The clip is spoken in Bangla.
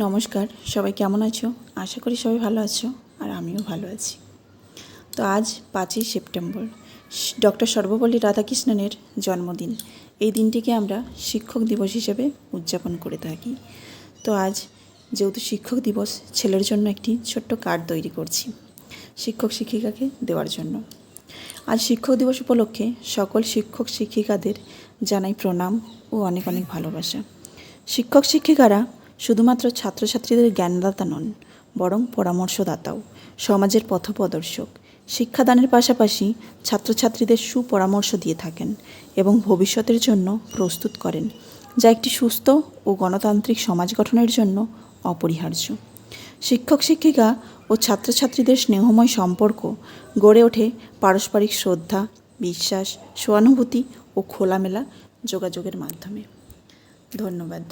নমস্কার, সবাই কেমন আছো? আশা করি সবাই ভালো আছো আর আমিও ভালো আছি। তো আজ 5ই সেপ্টেম্বর ডক্টর সর্বপল্লী রাধাকৃষ্ণনের জন্মদিন। এই দিনটিকে আমরা শিক্ষক দিবস হিসেবে উদযাপন করে থাকি। তো আজ যেহেতু শিক্ষক দিবস, ছেলের জন্য একটি ছোট্ট কার্ড তৈরি করছি শিক্ষক শিক্ষিকাকে দেওয়ার জন্য। আজ শিক্ষক দিবস উপলক্ষে সকল শিক্ষক শিক্ষিকাদের জানাই প্রণাম ও অনেক অনেক ভালোবাসা। শিক্ষক শিক্ষিকারা শুধুমাত্র ছাত্রছাত্রীদের জ্ঞানদাতা নন, বরং পরামর্শদাতাও, সমাজের পথপ্রদর্শক। শিক্ষাদানের পাশাপাশি ছাত্রছাত্রীদের সুপরামর্শ দিয়ে থাকেন এবং ভবিষ্যতের জন্য প্রস্তুত করেন, যা একটি সুস্থ ও গণতান্ত্রিক সমাজ গঠনের জন্য অপরিহার্য। শিক্ষক শিক্ষিকা ও ছাত্রছাত্রীদের স্নেহময় সম্পর্ক গড়ে ওঠে পারস্পরিক শ্রদ্ধা, বিশ্বাস, সহানুভূতি ও খোলামেলা যোগাযোগের মাধ্যমে। ধন্যবাদ।